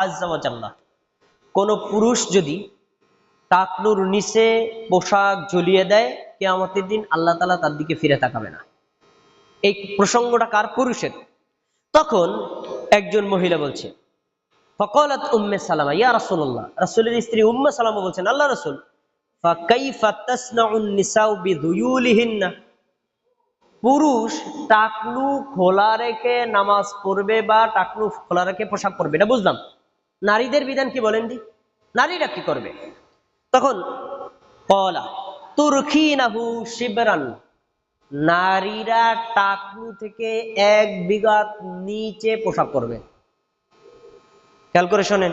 আজ্জা ওয়া জাল্লা, কোন পুরুষ যদি টাকনুর নিচে পোশাক ঝুলিয়ে দেয়, কিয়ামতের দিন আল্লাহ তাআলা তার দিকে ফিরে তাকাবে না। এই প্রসঙ্গটা কার? পুরুষের। তখন একজন মহিলা বলছে, ফাকালাত উম্মে সালামা ইয়া রাসূলুল্লাহ, রাসূলের স্ত্রী উম্মে সালামা বলছেন, আল্লাহ রাসূল, ফাকাইফা তাসনাউন নিসাউ বিদুয়ুলিহিন্না, পুরুষ টাকনু খোলা রেখে নামাজ পড়বে বা টাকনু খোলা রেখে পোশাক পরবে, এটা বুঝলাম। নারীদের বিধান কি বলেন দি, নারীরা কি করবে? তখন কলা তুরখিনাহু শিবরান, নারীরা টাকনু থেকে 1 বিঘা নিচে পোশাক পরবে। খেয়াল করে শোনেন,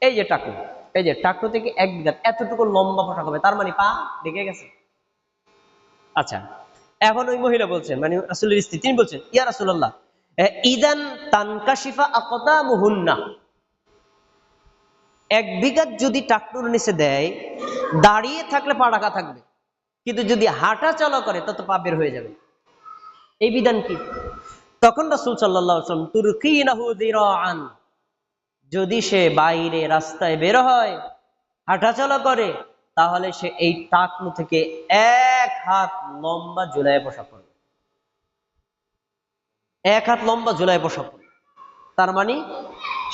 এই যে টাকনু, এই যে টাকনু থেকে 1 বিঘা এতটুকু লম্বা পোশাক হবে, তার মানে পা ঢেকে গেছে। আচ্ছা, এখন ওই মহিলা বলছেন, মানে রাসূলের স্ত্রী, তিনি বলছেন, ইয়া রাসূলুল্লাহ, ইদান তানকাশিফা আকদামুহুন্না, 1 বিঘা যদি টাকনুর নিচে দেয়, দাঁড়িয়ে থাকলে পা ঢাকা থাকবে, কিন্তু যদি হাঁটা চলা করে তত পা বের হয়ে যাবে। এই বিধান কি? তখন রাসূল সাল্লাল্লাহু আলাইহি ওয়াসাল্লাম, তুরকিনাহু যিরাআন, যদি সে বাইরে রাস্তায় বের হয়, হাঁটা চলা করে, তাহলে সে এই টাকনু থেকে 1 হাত লম্বা ঝুলায় পোশাক পরবে। 1 হাত লম্বা ঝুলায় পোশাক পরবে, তার মানে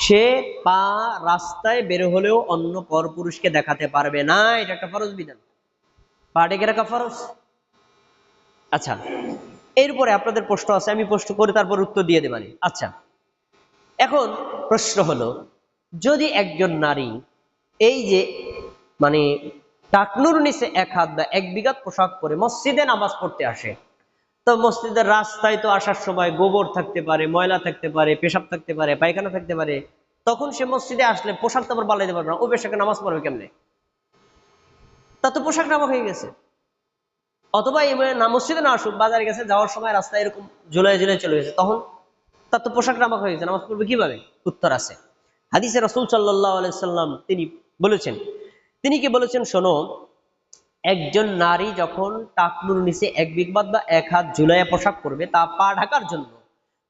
সে পা রাস্তায় বের হলেও অন্য পরপুরুষকে দেখাতে পারবে না। এটা একটা ফরজ বিধান, পা ঢেকে রাখা ফরজ। আচ্ছা, এরপরে আপনাদের প্রশ্ন আছে, আমি প্রশ্ন করে তারপর উত্তর দিয়ে দেবানি। আচ্ছা, এখন প্রশ্ন হলো, যদি একজন নারী এই যে মানে টাকনুর নিচে 1 হাত বা 1 বিঘা পোশাক পরে মসজিদে নামাজ পড়তে আসে, তো মসজিদের রাস্তায় তো আসার সময় গোবর থাকতে পারে, ময়লা থাকতে পারে, পেশাব থাকতে পারে, পায়খানা থাকতে পারে, তখন সে মসজিদে আসলে পোশাক তো আবার বানাইতে পারবে না, ও পোশাকে নামাজ পড়বে কেমনে? তা তো পোশাক নামা হয়ে গেছে। অথবা মসজিদে না আসুক, বাজারে গেছে, যাওয়ার সময় রাস্তায় এরকম ঝুলাই ঝুলাই চলে গেছে, তখন তার তো পোশাক নামা হয়ে গেছে, নামাজ পড়বে কিভাবে? উত্তর আছে হাদিসে। রাসূল সাল্লাল্লাহু আলাইহি সাল্লাম তিনি বলেছেন, তিনি কি বলেছেন শোনো, একজন নারী যখন টাকনুর নিচে 1 বিঘা বা 1 হাত ঝুলাইয়া পোশাক পরবে তা পা ঢাকার জন্য,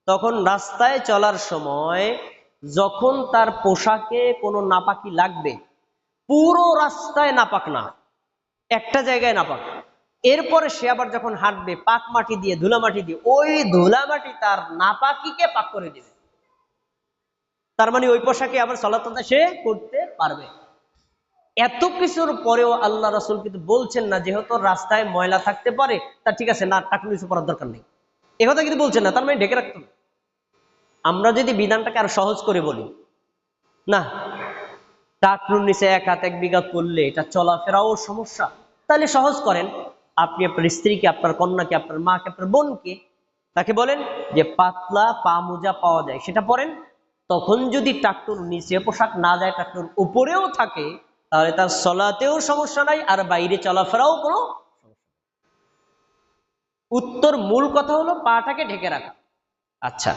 তখন রাস্তায় চলার সময় যখন তার পোশাকে কোনো নাপাকি লাগবে, পুরো রাস্তায় নাপাক না, একটা জায়গায় নাপাক, এরপরে সে আবার যখন হাঁটবে পাক মাটি দিয়ে, ধুলা মাটি দিয়ে, ওই ধুলা মাটি তার নাপাকিকে পাক করে দিবে। তার মানে ওই পোশাকে আবার সালাত আদায় সে করতে পারবে। এত কিছুর পরেও আল্লাহ রাসূল কিন্তু বলছেন না, যেহেতু রাস্তায় ময়লা থাকতে পারে, তা ঠিক আছে, না টাকনু নিচে পরার দরকার নেই, এ কথা কিন্তু বলছেন না, তার মানে ঢেকে রাখতে হবে। আমরা যদি বিধানটাকে আরো সহজ করে বলি, না টাকনুর নিচে 1 হাত 1 বিঘা করলে এটা চলাফেরাও সমস্যা, তাহলে সহজ করেন, আপনি আপনার স্ত্রীকে, আপনার কন্যাকে, আপনার মাকে, আপনার বোনকে, তাকে বলেন যে পাতলা পা মোজা পাওয়া যায় সেটা পরেন। তখন যদি টাকনুর নিচে পোশাক না যায়, টাকনুর উপরেও থাকে, তাহলে তার চলাতেও সমস্যা নাই, আর বাইরে চলাফেরাও কোনো সমস্যা। উত্তর, মূল কথা হলো পাটাকে ঢেকে রাখা। আচ্ছা,